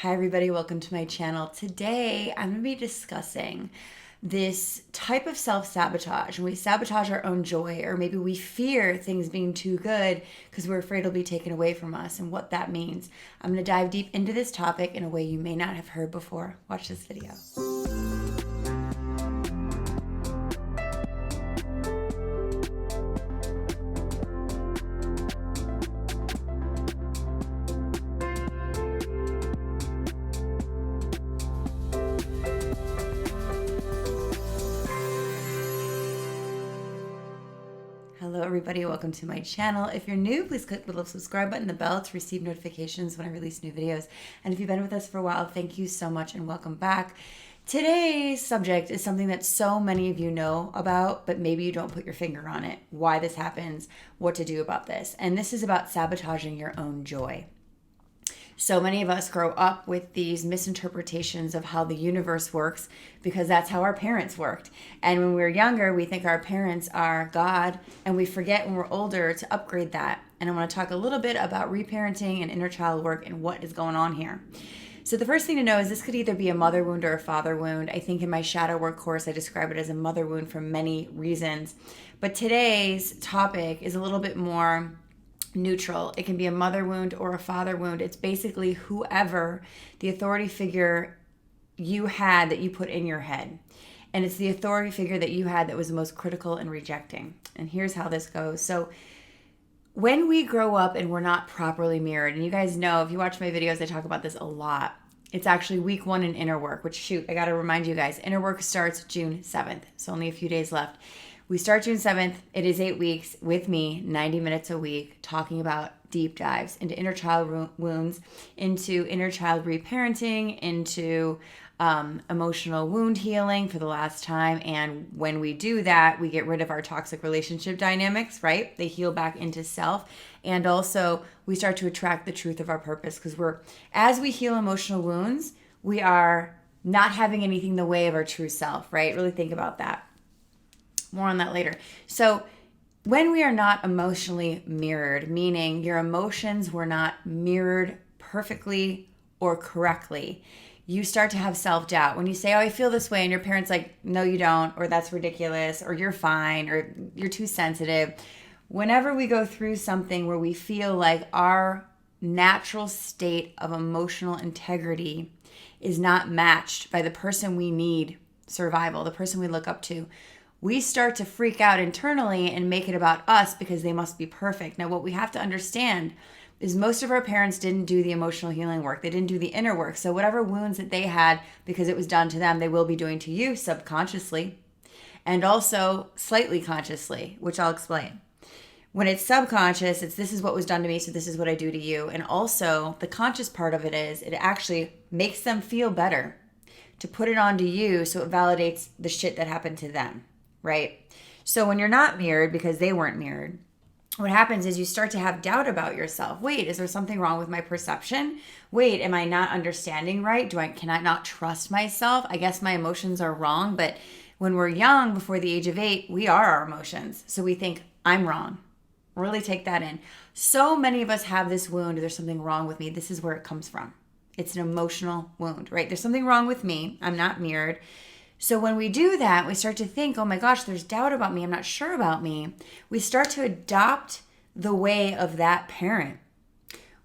Hi everybody, welcome to my channel. Today I'm going to be discussing this type of self-sabotage. When we sabotage our own joy, or maybe we fear things being too good because we're afraid it'll be taken away from us, and what that means. I'm going to dive deep into this topic in a way you may not have heard before. Watch this video. Hello everybody, welcome to my channel. If you're new, please click the little subscribe button and the bell to receive notifications when I release new videos. And if you've been with us for a while, thank you so much and welcome back. Today's subject is something that so many of you know about, but maybe you don't put your finger on it. Why this happens, what to do about this. And this is about sabotaging your own joy. So many of us grow up with these misinterpretations of how the universe works because that's how our parents worked. And when we're younger, we think our parents are God, and we forget when we're older to upgrade that. And I want to talk a little bit about reparenting and inner child work and what is going on here. So the first thing to know is this could either be a mother wound or a father wound. I think in my shadow work course, I describe it as a mother wound for many reasons. But today's topic is a little bit more neutral. It can be a mother wound or a father wound. It's basically whoever the authority figure you had that you put in your head. And it's the authority figure that you had that was the most critical and rejecting. And here's how this goes. So when we grow up and we're not properly mirrored, and you guys know, if you watch my videos, I talk about this a lot. It's actually week 1 in inner work, which shoot, I got to remind you guys, inner work starts June 7th. So only a few days left. We start June 7th. It is 8 weeks with me, 90 minutes a week, talking about deep dives into inner child wounds, into inner child reparenting, into emotional wound healing for the last time. And when we do that, we get rid of our toxic relationship dynamics, right? They heal back into self. And also we start to attract the truth of our purpose, because as we heal emotional wounds, we are not having anything in the way of our true self, right? Really think about that. More on that later. So when we are not emotionally mirrored, meaning your emotions were not mirrored perfectly or correctly, you start to have self-doubt. When you say, oh, I feel this way, and your parents like, no, you don't, or that's ridiculous, or you're fine, or you're too sensitive. Whenever we go through something where we feel like our natural state of emotional integrity is not matched by the person we need survival, the person we look up to, we start to freak out internally and make it about us because they must be perfect. Now, what we have to understand is most of our parents didn't do the emotional healing work. They didn't do the inner work. So whatever wounds that they had because it was done to them, they will be doing to you subconsciously and also slightly consciously, which I'll explain. When it's subconscious, it's this is what was done to me, so this is what I do to you. And also the conscious part of it is it actually makes them feel better to put it onto you, so it validates the shit that happened to them. Right? So when you're not mirrored because they weren't mirrored, what happens is you start to have doubt about yourself. Wait, is there something wrong with my perception? Wait, am I not understanding right? Can I not trust myself? I guess my emotions are wrong. But when we're young, before the age of 8, we are our emotions. So we think, I'm wrong. Really take that in. So many of us have this wound. There's something wrong with me. This is where it comes from. It's an emotional wound, right? There's something wrong with me. I'm not mirrored. So when we do that, we start to think, oh my gosh, there's doubt about me. I'm not sure about me. We start to adopt the way of that parent.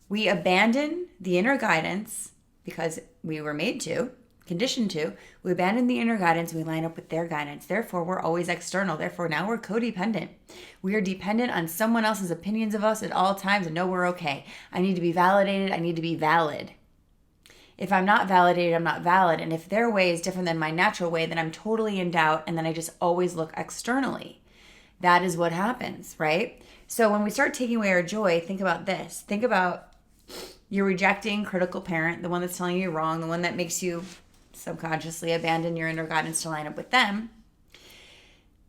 We abandon the inner guidance because we were made to, conditioned to. We abandon the inner guidance. We line up with their guidance. Therefore, we're always external. Therefore, now we're codependent. We are dependent on someone else's opinions of us at all times and know we're okay. I need to be validated. I need to be valid. If I'm not validated, I'm not valid. And if their way is different than my natural way, then I'm totally in doubt. And then I just always look externally. That is what happens, right? So when we start taking away our joy, think about this. Think about your rejecting critical parent, the one that's telling you you're wrong, the one that makes you subconsciously abandon your inner guidance to line up with them.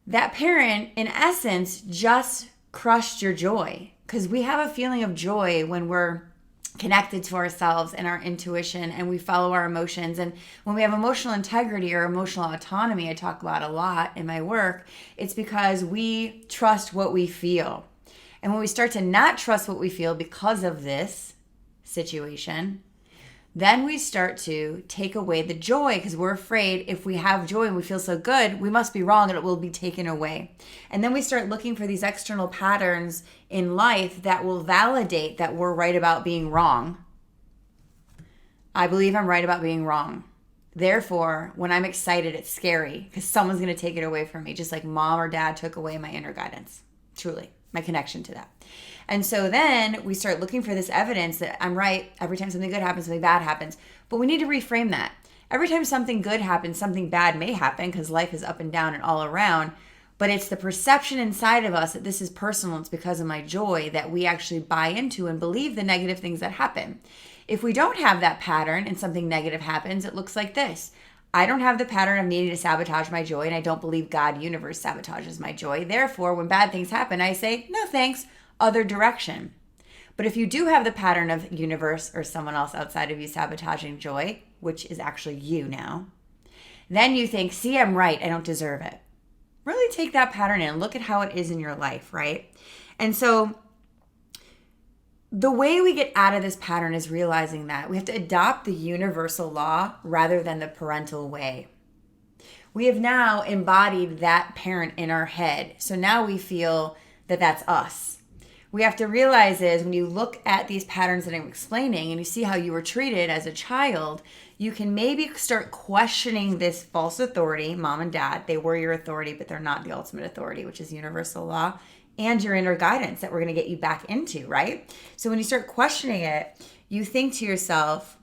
That parent, in essence, just crushed your joy, because we have a feeling of joy when we're connected to ourselves and our intuition, and we follow our emotions. And when we have emotional integrity or emotional autonomy, I talk about a lot in my work, it's because we trust what we feel. And when we start to not trust what we feel because of this situation, then we start to take away the joy because we're afraid if we have joy and we feel so good, we must be wrong and it will be taken away. And then we start looking for these external patterns in life that will validate that we're right about being wrong. I believe I'm right about being wrong. Therefore, when I'm excited, it's scary because someone's going to take it away from me, just like mom or dad took away my inner guidance. Truly, my connection to that. And so then we start looking for this evidence that I'm right every time something good happens, something bad happens. But we need to reframe that. Every time something good happens, something bad may happen because life is up and down and all around. But it's the perception inside of us that this is personal. It's because of my joy that we actually buy into and believe the negative things that happen. If we don't have that pattern and something negative happens, it looks like this. I don't have the pattern of needing to sabotage my joy, and I don't believe God, universe sabotages my joy. Therefore, when bad things happen, I say, no thanks, other direction. But if you do have the pattern of universe or someone else outside of you sabotaging joy, which is actually you now, then you think, see, I'm right, I don't deserve it. Really take that pattern in and look at how it is in your life, right? And so the way we get out of this pattern is realizing that we have to adopt the universal law rather than the parental way. We have now embodied that parent in our head. So now we feel that that's us. We have to realize is when you look at these patterns that I'm explaining and you see how you were treated as a child, you can maybe start questioning this false authority, mom and dad. They were your authority, but they're not the ultimate authority, which is universal law, and your inner guidance that we're going to get you back into, right? So when you start questioning it, you think to yourself,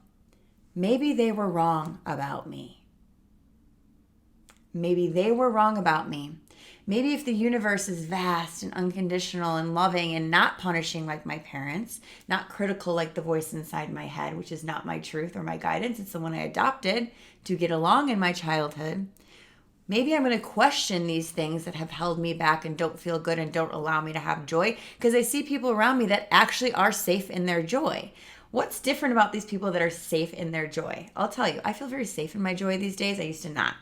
maybe they were wrong about me. Maybe they were wrong about me. Maybe if the universe is vast and unconditional and loving and not punishing like my parents, not critical like the voice inside my head, which is not my truth or my guidance, it's the one I adopted to get along in my childhood. Maybe I'm going to question these things that have held me back and don't feel good and don't allow me to have joy because I see people around me that actually are safe in their joy. What's different about these people that are safe in their joy? I'll tell you, I feel very safe in my joy these days. I used to not.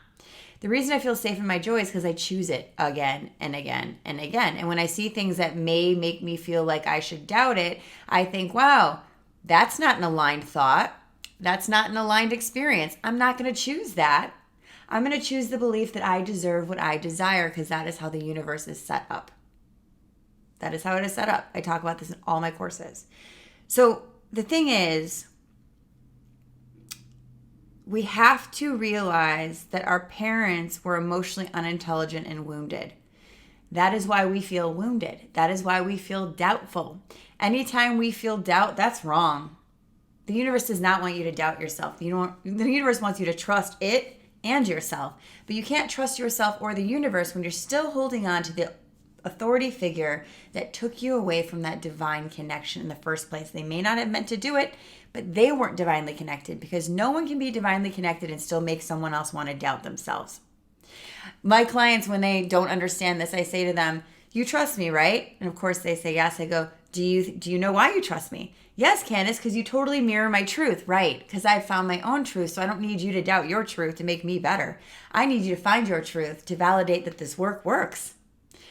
The reason I feel safe in my joy is because I choose it again and again and again. And when I see things that may make me feel like I should doubt it, I think, wow, that's not an aligned thought. That's not an aligned experience. I'm not going to choose that. I'm going to choose the belief that I deserve what I desire because that is how the universe is set up. That is how it is set up. I talk about this in all my courses. So the thing is, we have to realize that our parents were emotionally unintelligent and wounded. That is why we feel wounded. That is why we feel doubtful. Anytime we feel doubt, that's wrong. The universe does not want you to doubt yourself. The universe wants you to trust it and yourself. But you can't trust yourself or the universe when you're still holding on to the authority figure that took you away from that divine connection in the first place. They may not have meant to do it, but they weren't divinely connected because no one can be divinely connected and still make someone else want to doubt themselves. My clients, when they don't understand this, I say to them, you trust me, right? And of course they say yes. I go, do you know why you trust me? Yes, Candace, because you totally mirror my truth, right? Because I've found my own truth, so I don't need you to doubt your truth to make me better. I need you to find your truth to validate that this work works.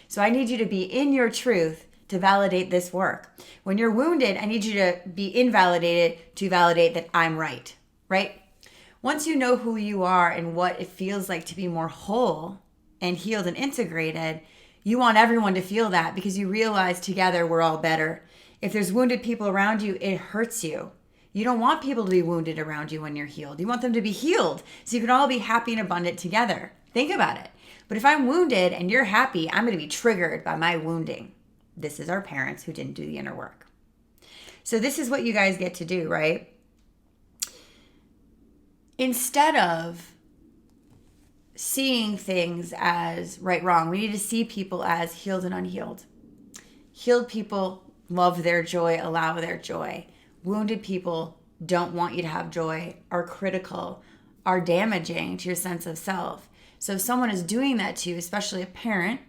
So I need you to be in your truth to validate this work. When you're wounded, I need you to be invalidated to validate that I'm right, right? Once you know who you are and what it feels like to be more whole and healed and integrated, you want everyone to feel that because you realize together we're all better. If there's wounded people around you, it hurts you. You don't want people to be wounded around you when you're healed. You want them to be healed so you can all be happy and abundant together. Think about it. But if I'm wounded and you're happy, I'm going to be triggered by my wounding. This is our parents who didn't do the inner work. So this is what you guys get to do, right? Instead of seeing things as right, wrong, we need to see people as healed and unhealed. Healed people love their joy, allow their joy. Wounded people don't want you to have joy, are critical, are damaging to your sense of self. So if someone is doing that to you, especially a parent,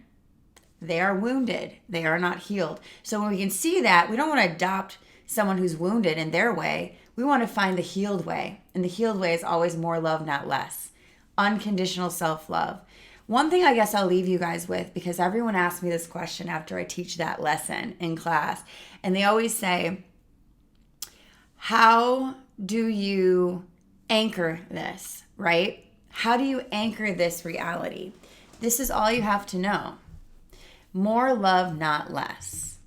they are wounded. They are not healed. So when we can see that, we don't want to adopt someone who's wounded in their way. We want to find the healed way. And the healed way is always more love, not less. Unconditional self-love. One thing I guess I'll leave you guys with, because everyone asks me this question after I teach that lesson in class. And they always say, how do you anchor this, right? How do you anchor this reality? This is all you have to know. More love, not less.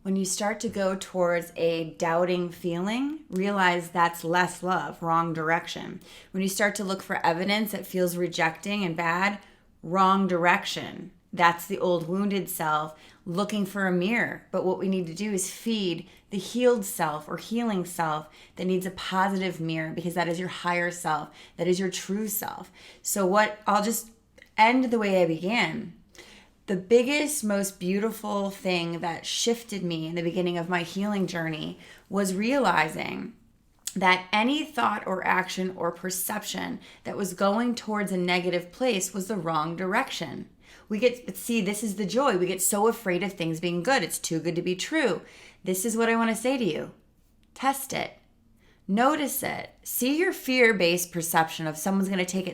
When you start to go towards a doubting feeling, realize that's less love, wrong direction. When you start to look for evidence that feels rejecting and bad, wrong direction. That's the old wounded self looking for a mirror. But what we need to do is feed the healed self or healing self that needs a positive mirror, because that is your higher self. That is your true self. So I'll just end the way I began. The biggest, most beautiful thing that shifted me in the beginning of my healing journey was realizing that any thought or action or perception that was going towards a negative place was the wrong direction. This is the joy. We get so afraid of things being good. It's too good to be true. This is what I want to say to you. Test it. Notice it. See your fear-based perception of someone's going to take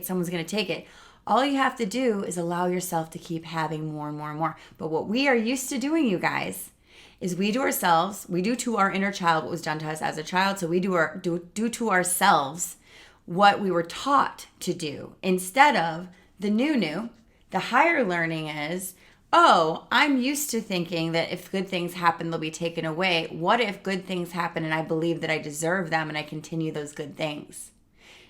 it. All you have to do is allow yourself to keep having more and more and more. But what we are used to doing, you guys, is we do to our inner child what was done to us as a child. So we do to ourselves what we were taught to do, instead of the new. The higher learning is, oh, I'm used to thinking that if good things happen, they'll be taken away. What if good things happen and I believe that I deserve them and I continue those good things?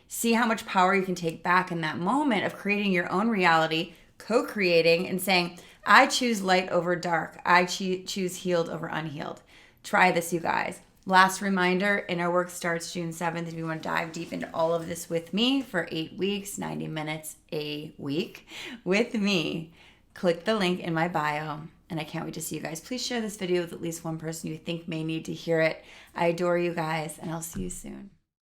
See how much power you can take back in that moment of creating your own reality, co-creating and saying, I choose light over dark. I choose healed over unhealed. Try this, you guys. Last reminder, inner work starts June 7th. If you want to dive deep into all of this with me for 8 weeks, 90 minutes a week with me, click the link in my bio. And I can't wait to see you guys. Please share this video with at least one person you think may need to hear it. I adore you guys, and I'll see you soon.